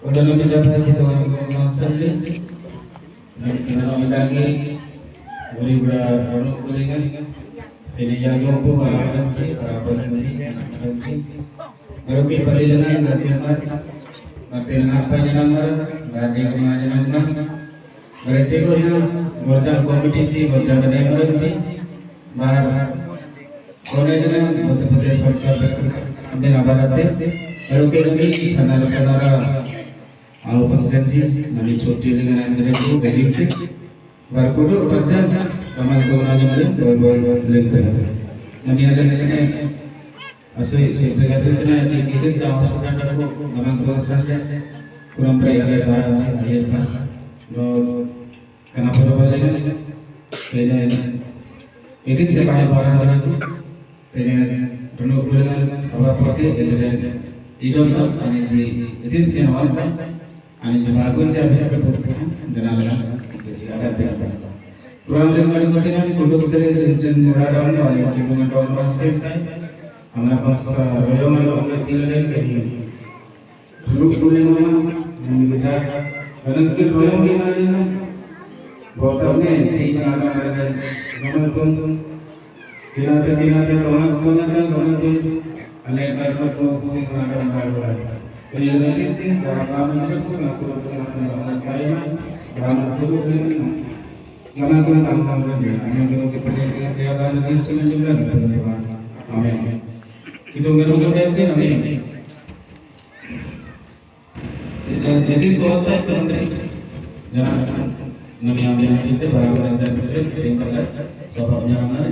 Udah lebih jabat kita orang saja. Nanti kita lagi beri berapa kulingan. Ini yang jompo para pencet, para pencet. Baru kita balik dengan Martin apa nomor, ganti kemana nomor. Berarti kalau berjalan kompetisi, berjalan emergency, bar. Kalau dengan betul-betul sortir besar, nanti nabarate. Baru kita saudara-saudara Aku pesensi, nanti cuti dengan antara itu bejikti, berkudu berjanji, kamar tu nanti boleh lentur. Nanti ada lagi asal sejagat itu nanti kita termasuk ada kamar tu saja, kurang beri ada barang saja pak. Lo kenapa boleh lagi? Ini itu tidak banyak barang lagi. Ini penuh dengan sabab pati jadi idol tak anji itu tidak orang. Ani jemaah jadi apa jenazah ada tidak. Kurang lebih macam kudu sering jen murah orang yang kibuman orang pasir. Anak bangsa royongan orang tinggal di dulu mana yang bicara. Karena kita royong di mana botolnya si sangat ada zaman tu binatang orang tu anak karena tu si sangat ada. Penelitian dalam kami sebut aku dengan saya dalam tubuh ini karena tentang kami hanya kita penelitian dia akan nanti sembilan penelitian. Amin. Kita mengerti amin. Jadi total teman-teman jangan nabi yang kita barang-barang jadi tinggal sebabnya mana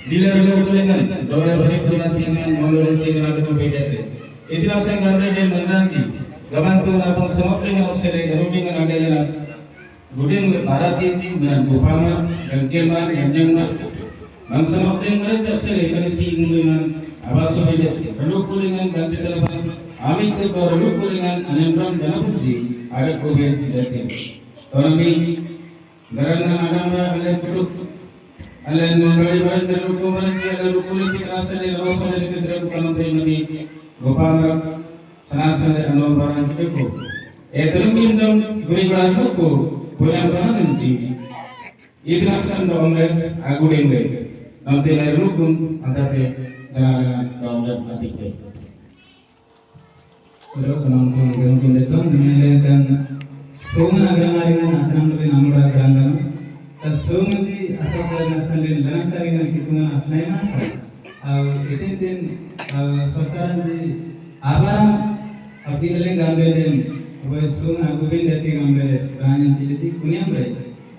di luar kulingan doa beritu nasiman menurut singan itu beda. Itulah sehingga dia menanti. Gaman tu napang semua dengan observasi garudi dengan ada yang gudeng barati dengan bupama dan kelman yang jangan. Bang semua dengan observasi dengan sing dengan abaso beda. Lalu kulingan ganti telepon. Amin tu baru kulingan anembram jangan puji ada kuliah tidak. Orang ini garangan ada yang penduduk. Alan mengalami belajar hukuman siaga kuliah kita asal dari Rasul itu terlalu nabi. Gopal senasa anu barang cepu. Terus kita guri beratu ko punya tangan nanti. Itu nasan doangnya aku dengar. Nanti lain rukun angkatnya dengan doangnya batik. Kalau kenapa itu mengenaikan sungai agama akan lebih nampol agama. Sungai di asal dari nasan dan dalam kalangan kita asnai nasan. Itu सरकार जी आवाम अभी ले गांबे ले वो सुन आगु भी देती गांबे रानी जिलेती कुनिया बरे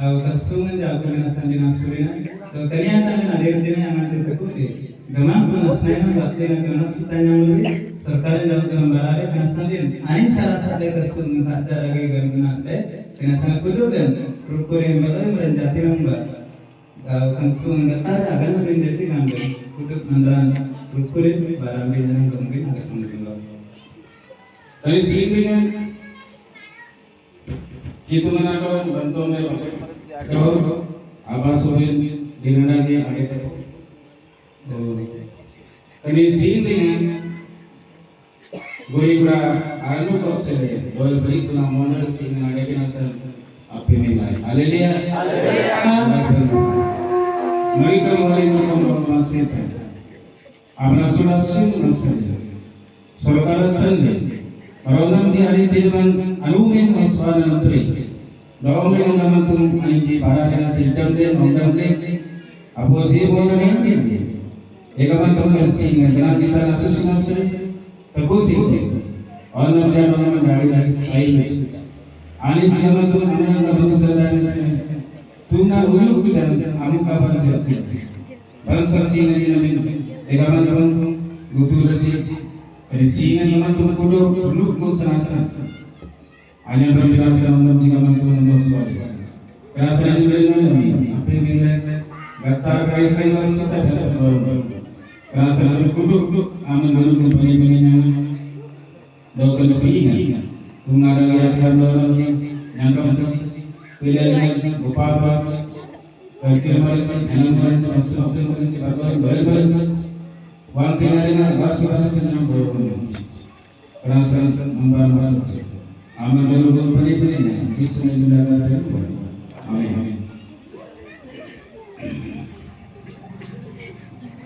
अब कसुन जे आगु ना संजना सुरेना तो कन्या तने ना देर दिन आंगा ते को दे गमान को नसने में बात लेना करना सुताnya मुली सरकार जब गंबारा रे कन संदिन आइन सारा साले कसुन सादा लगे गंगना ते कना सन कुदो den रुकोरे मले मरन जाति नंबा कंसुन गतार अगन बिन देती गांबे कुदो नंदरान रुकोरे barang yang mungkin agak menurun. Dari sini kan kita menawarkan bantuan kalau abasohin di mana dia ada tu. Dari sini kan guri gura anu kau sendiri, boleh beri tu nama modal sini ada kena sen api menai. Haleluya. Mereka mulai bertemu masih. Abna sulasi masih. सरकार Sanjay Maronam ji hari jirman anumen oswana nantri. Dawam yang nama tuh anji para dengan tidam deh, nongdam deh. Abu ji boleh nih. Ega mantu bersih dengan kita nasus masih. Teguh sih. Orang jangan orang dari saya. Ani jangan tuh anu kamu sadar sih. Tuna uyu jangan amu kapan sih. Bangsa sih ini ega mantu gutur aja. Dari sini mantu kudo dulu pun serasa. Hanya berbiasa untuk jika mantu menusuk. Kerasa juga ini. Apa yang bilang? Gatar kaisa yang kita biasa baru. Kerasa kudo aman dulu kembali mengenang. Dokter sini Tungaraya Thandara Nandam Pilai Gopal Kirmaran Anaman Masan Atau Bayan Wantinaya Basa yang berhubungan Perasaan Ambar Masuk Amal Berhubungan Peri-perinya Kisah Sundara dan Tuhan Amin.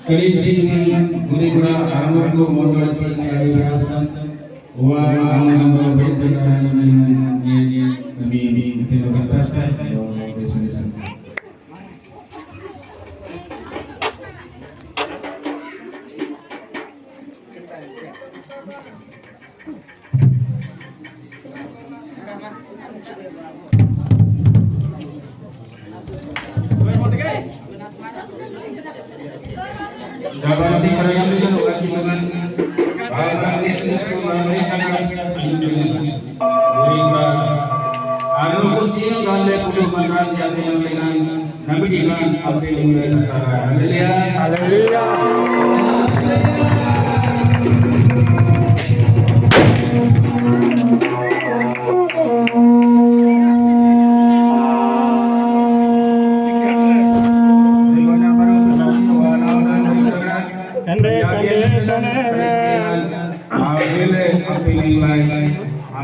Kalian guna amal ko modalasi sa alasan wa ang berbicara dengan kami tinatapos bisnis. Dapat dikerjakan lagi dengan bapak bisnis memberikan anu kusis oleh puluh madrasah yang dengan nabi dengan apa yang mereka haleluya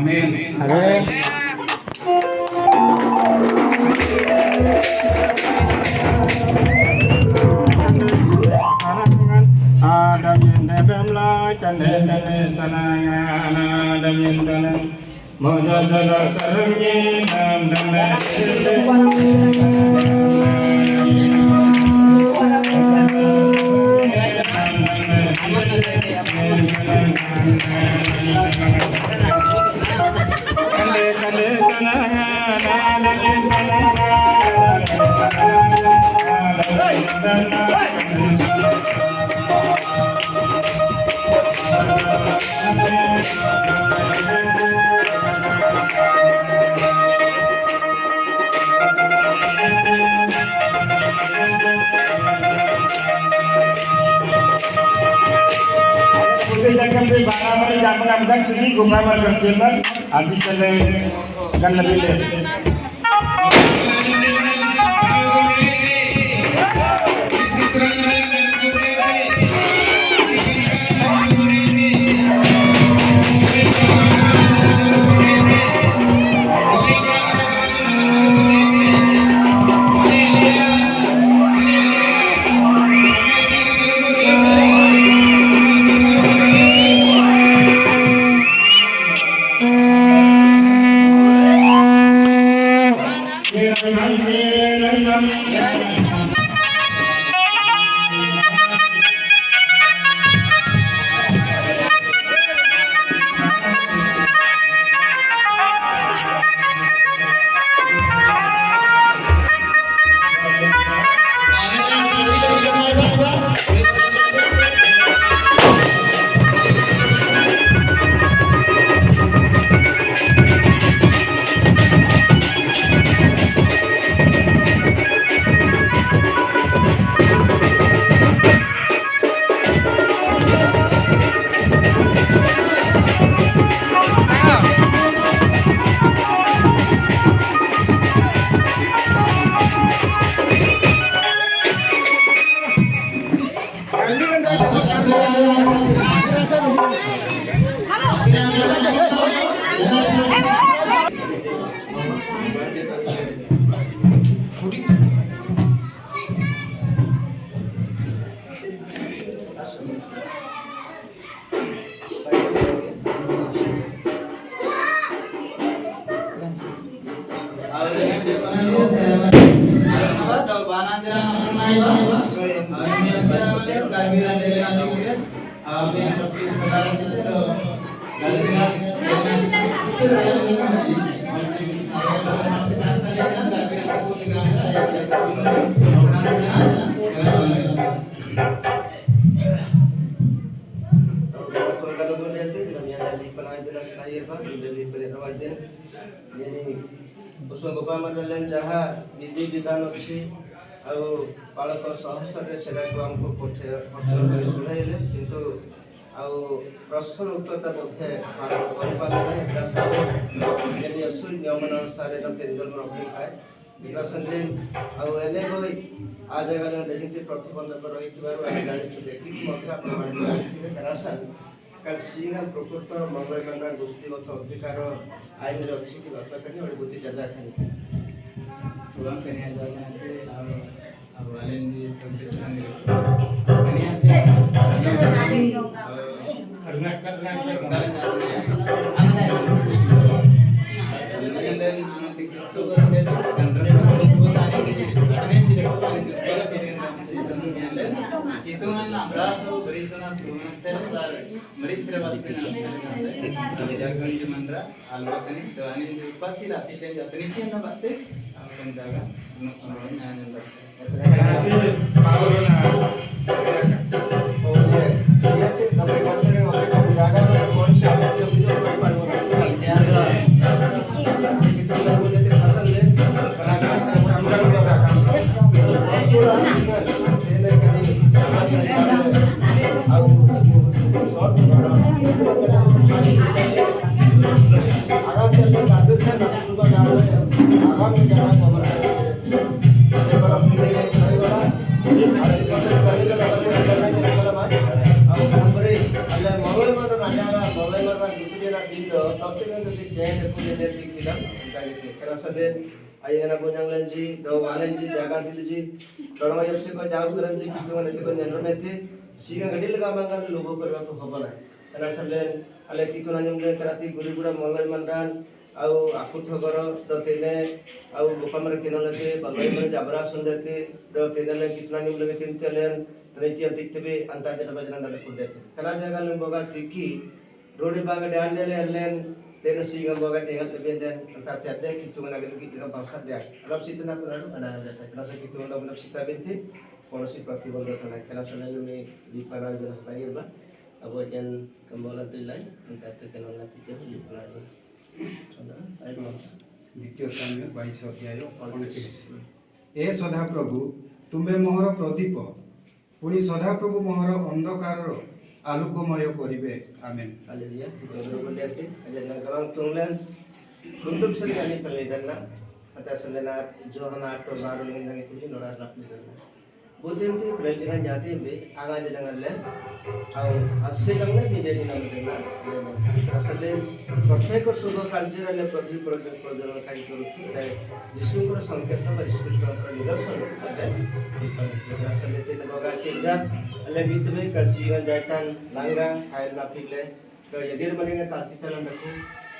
Amin. Amin. Usung Bapak Madalen Jaha Bidi Bidanopsi ଆଉ ପାଳକ ସହସ୍ରରେ ସେଟାକୁ ଆମକୁ ପଠେଇ ଶୁଣାଇଲେ କିନ୍ତୁ ଆଉ ପ୍ରଶ୍ନ ଉତ୍ତରଟା ମଧ୍ୟ ଭାରତ କରିପାରିଲେ ଏଟା ସବୁ ଏନିୟସୁ ନିୟମନ ଅନୁସାରେ ତ 3 ଜଣ ରଖିଥାଏ ବିକାଶନ ଆଉ ଏନେ ଗଇ आ ଜାଗା ଯେମିତି ପ୍ରତିବନ୍ଧକ ରହିଥିବାରୁ ଆମେ ଜାଣିଛୁ ଦେଖିକି ମଧ୍ୟ ଆପଣମାନେ ଜାଣିଥିବେ ଦରାସଲ ସିଂହା ପ୍ରକୃତ ମଙ୍ଗଳମଣ୍ଡଳ ଗୋଷ୍ଠୀଗତ ଅଧିକାର ଆଇନରେ ଅଛି କି ବାପା ଗୋଟେ ବୁଦ୍ଧି ଜାଗା ଖାଲି Tuang kanya jalan nanti awalin di pembicaraan itu. Penjaga penontonnya nyanyi. Ayana bonyang lenji, do walenji, jaga dilji, dorong ayam se ko jauh keranji, kita mana itu kan jangan mati, sehingga kadil kamangan logo kerja tu haba lah. Karena selain alek kita nanya mulai kerati guru-guru mulai mandan, au aku tu karo do tene, au bukan mereka nolake, balai mereka jabra sundete, do tene lagi kita nanya mulai tintelan, teriki antik tebe antar jana bajaran dalam kudet. Karena jangan lembaga tiki, rodi bangga diandele len. Tena singa boga dengan lebih dan entah tiada kita mengajar kita bangsa dia. Kalau situ nak pernah ada ada. Kalau kita orang nak situ binti, polisi प्रतिबंध करना है. Kalau selalu ni di para jelas tanya bah, abu yang kembali tu lain, entah tu kenal nanti kita di para. Sudah, ayo lah. द्वितीय साम्य 22 अध्याय 29 ए सदाप्रभु तुम्बे मोहर प्रदीप पुणी सदाप्रभु मोहर अंधकार आलोकमय करिबे amen hallelujah kita berdoa aja nagalang tunglen untuk sekali pelidana atau selena Johanna atau baru dengan itu di norak pelidana bukan itu pelidana jati be agak jangan len atau hasilnya menjadi nama asal प्रत्येक शुभ कार्य प्रजन कार्य करूँ जिसुଙ୍କର संकेत परिष्कृष्णଙ୍କର निदर्शन असले तेन बगा तेजा अले बितबे कसिगन जायतान लांगा फाइल ना फिले तो यदिर मनेगे कार्तिकन रखु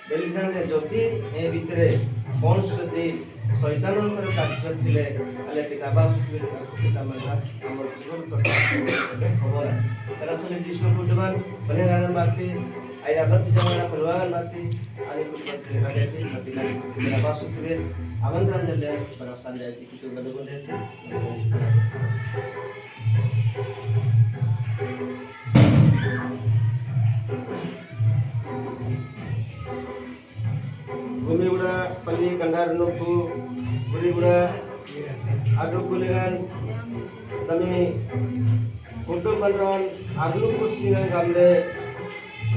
बेलिखाने ज्योति ए भितरे कौन सदी शैतानଙ୍କର କାର୍ଯ୍ୟ ଥିଲେ अले तिनाबा सुतले तिना मनला हमर जीवन प्रति खबर तरसले कृष्ण पुजमान बनेरान बाती ayah berarti jangan perluan berarti ada berarti ada di berarti kita masuk ke aman dan jalan berasan dari itu kalau boleh itu bumi udah pali kandar nuku bumi udah aduk kulingan kami untuk meneran aduk kusingan gamde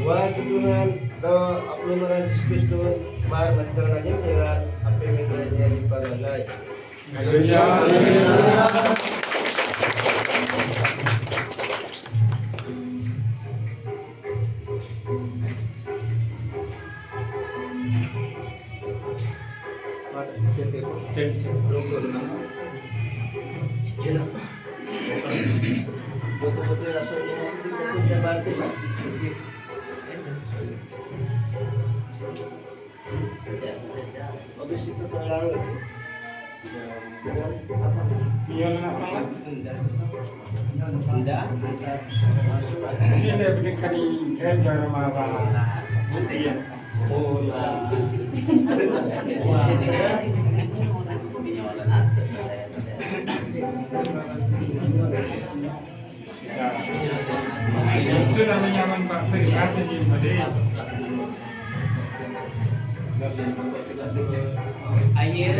wah tujuan do upload orang Jesus tu mar macam lagi dengan apa yang kita jadi pada lain. Haleluya. Betul-betul rasanya sedikit punya batin lah, sedikit. Habis itu terlalu Pion apa lah? tidak Ini lebih kali kerja rumah balas. Iya. Oh lah. Itu namanya manfaat kata di pada. Ayer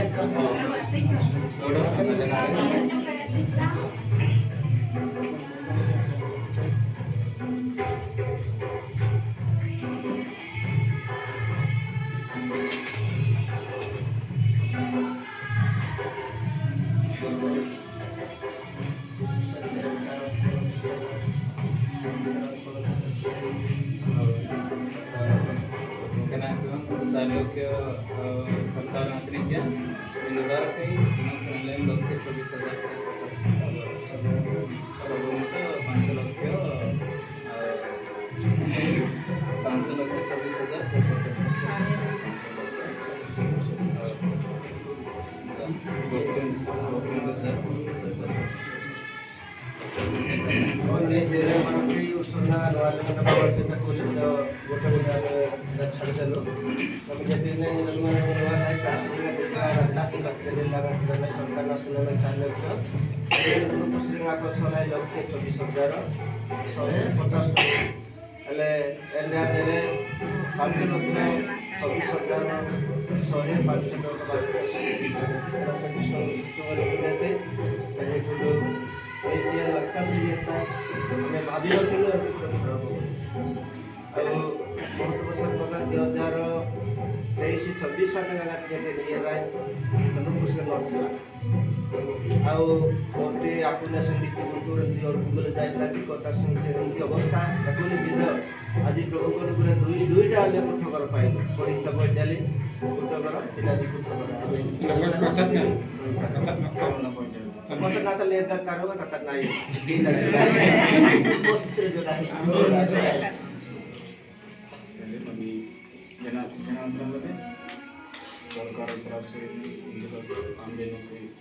karena saya ke serta nantinya di negara kay lain dokter 24,000 kalau belum itu 5 lakh और ये तेरे मन के सुनना वाले का बाबा से कोली जो गोटे गोटे छड़ चलो तो मुझे फिर ने नलमा ने वाला है काशी में देखा रखना की बात ले लगा कि मैं सरकार ना सुनने में चालू था ये तो कुछ को सुनाई लोग के 24,000 150 એટલે એન્ડિયા ને 5 લાખ 24,000 105 ટકા બાકી છે રસ કિશોર ચોરે દેતે અને થોડું ये लगता सही था मैं भाभी और के लिए अब बहुत पसंद पता 2023 26 साल का के लिए राय मतलब कुछ लॉन्च हुआ अब मोटे आपने संगीत को तुरंत दी और गूगल जाइला की कथा सुनते उनकी अवस्था देखोनी दिन आज प्रभु को पूरा दुईटा ले कुछ कर पाए पड़ी तब डाली कुछ कर तिला भी कुछ कर Kota nata lihat karo kata naik. Bos kerja naik. Jadi bagi jangan berapa golkar serasa ini untuk ambil nanti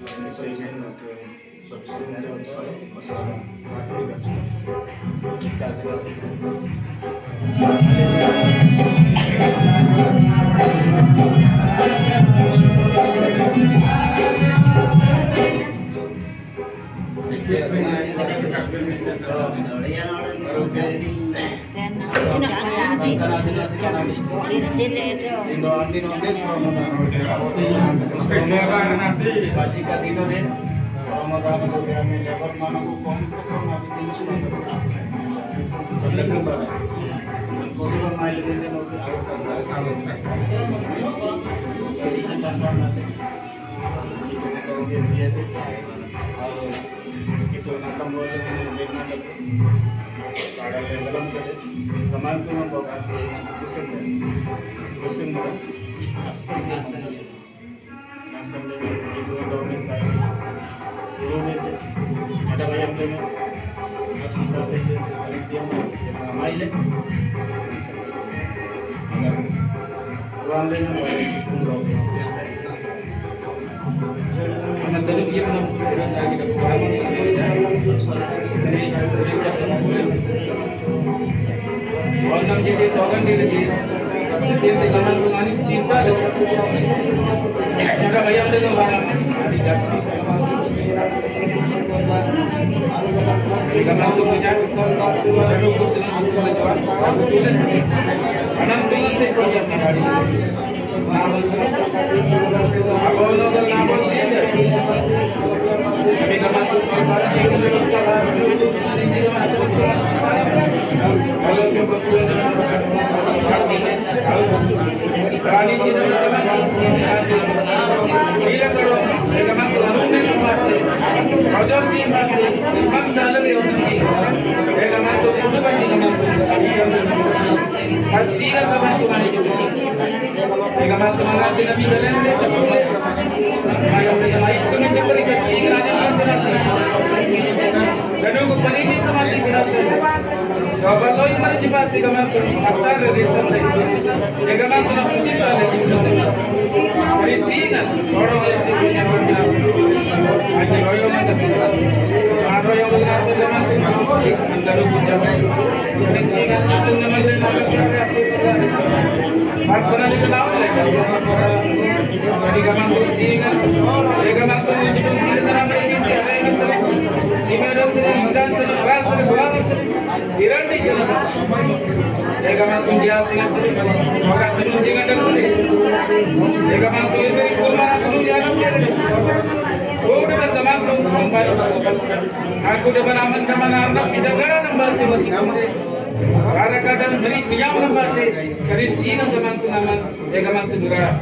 lain saya nak ke subsidi saya masalah itu nakam boleh dengan pada dalam kemarin tu membawa kasih kusen asam itu doa saya dulu ada bayam dulu aksi kata itu paling dia ramai le ruang lain pun doa saya Nanti dia pun lagi orang jadi orang dia dengan mengalami cinta cara bayang dengan barang di dasar dengan tu kerja lalu kusen berjuang anak tu sekolah yang tadi namun apa orang namun cinta tapi kalau tu soal cinta kalau kita berpulang dengan Rani ji ne bila kalau mereka mampu lakukan sesuatu, hajar ji mampu, mam salah orang ji, mereka mampu itu bagi mampu, hasil kita mampu mani juga, mereka mampu mengambil lebih dalam mereka, mereka baik semua diberi kasih kerana yang terasa, dan untuk pendidik itu mati berasa. Kalau ini mari cepat tiga mantul, akar research lagi. Tiga mantul apa sih tu ada di sana? Dari sini orang yang sebenarnya berbiasa. Aja orang mana biasa. Orang yang berbiasa dengan anda lupa jawab. Dari sini itu nama dia nama siapa? Aku nak kenal lagi. Tiga mantul sini, tiga mantul ini pun kita nak beri kita yang sering. Simera sering, jangan sering, ras sering, buang sering. Iranti jalan, jika masuk dia sini, maka turun jangan tertulis. Jika masuk ini kurang turun jangan tertulis. Aku dapat teman kembali. Aku dapat aman teman anak kita kerana membantu bagi kamu. Karena kadang beri pinjam membantu. Dari sini teman aman, jika masuk murah.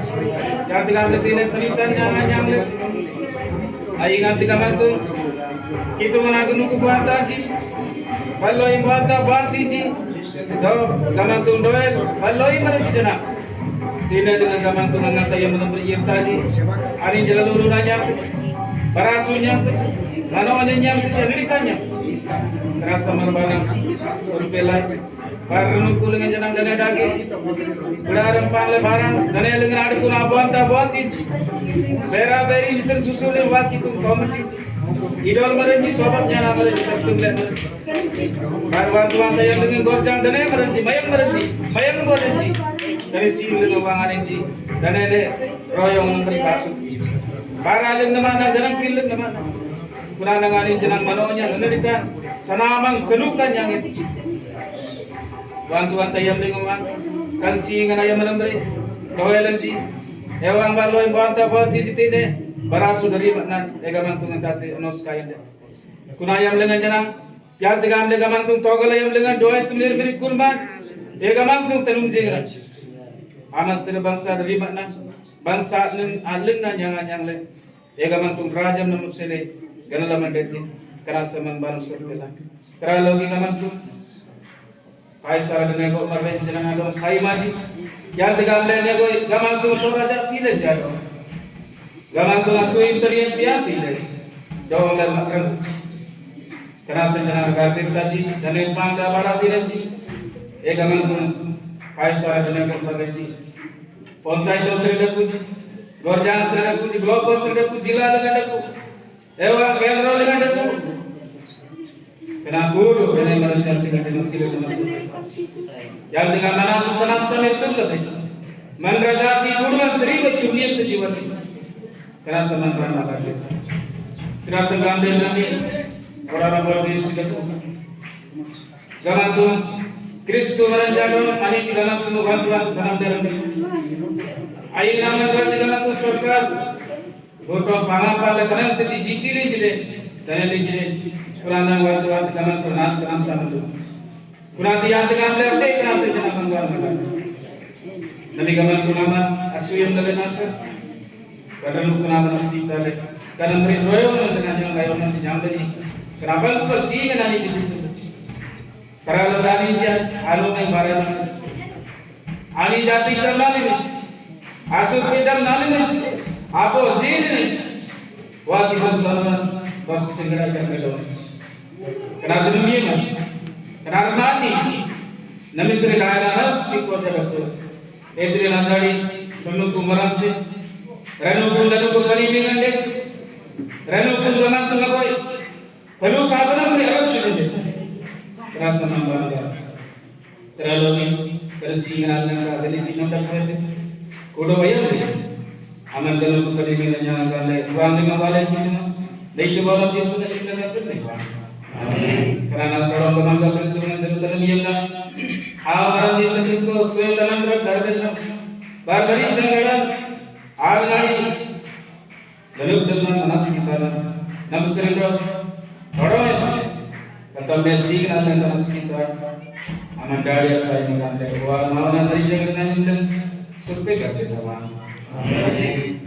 Jangan tinggal tidak seritan jangan. Ayo ingat jika masuk. Itu kan aku nunggu buat aja. Kalau yang buat ji, do gamang tung doel baloi mana jana tidak dengan gamang tung ngata yang menembri yang tadi hari jalan nanya barasunya nanonya yang terjadikannya rasa marbalang surpelai barang kulingan janang dana dagi berarang pangle barang dana lengan ada pun abanta banti sera beri ser susulin waki tum komati idol merenci sobatnya nama merenci tertunggal barwan tuan yang dengan gorjang dana merenci mayang merenci dari sini dengan wangan enci dana le royong memberi kasut baraleng nama janang pilih nama kurang dengan janang manonya menerikan sanamang selukan yang itu Wantuan tayam dengan kan singa ayam menembri doelanji ewang baloi banta balji titine barasu dari makna egamang tungan tati anos kayan kunayam dengan janang yang tegam egamang tung togol ayam dengan doa sembilan milik kurban egamang tung tenung jingra amas sir bangsa dari makna bangsa nen alin na yang le egamang tung rajam namu sele ganala mandeti kerasa membalu surpela keralogi egamang tung Kaisar dengan kau marah jenang ado sai maji yang tegam lene kau gamang tu soraja tidak jado gamang tu asui terian tiap tidak jauh lem makram kerasa jenang kafir tadi dan yang pangda barat tidak ji gamang tu kaisar dengan kau marah ji ponsai tu serida kuji gorjang serida kuji global serida kuji lah dengan aku remro dengan aku kena guru kena merencana dengan silat yang dengan mana sesanam sampai itu lebih menrajati kuruan seribu dunia terjiwat kena seman rana lagi kena segambil nanti orang berdi silat gaman tu Kristu merencana ani di gaman tu bantuan tanam dalam air nama berarti gaman tu surga foto pangapal kena terjikiri jadi dan jadi Kurang waktu kaman kurnas ramsam tu. Kurang tiang tengah lewat kena sejenak manggar manggar. Nanti kaman kurama asuyam dalam nasa. Kadang kurama nasi tadi. Kadang beri royo dengan yang lain nanti jam tadi. Kenapa sesi dengan ini itu? Kalau kami dia alu yang barang. Ani jati terlalu ini. Asuk pedam nalu ini. Apa jin ini? Waktu bersama bos segera kami Kenapa demikian? Kenapa mati? Nabi Seringan nafsi ko jatuh. Etri nasari penuh kumaran deh. Ranu pun jatuh ke panilingan deh. Ranu pun gaman tu ngakoi. Penuh kapan beri Arab sudah deh. Terasa nambah. Terlalu ni kersingan dengan kali ini nak dapat. Kodoh ayam deh. Aman jalan ke panilingan yang akan deh. Ruang dengan balik ini. Dari bawah Yesus nak kita dapat deh. Karena kalau memang dengan jatuh diam na, awal Yesus itu sway dalam berkarya, bagi jangan awal lalu dengan anak sita, nama serigala, orang yang kata basic nama nama sita, aman dari saya dengan dewa, mana dari jangan dengan survei kata teman. Amin.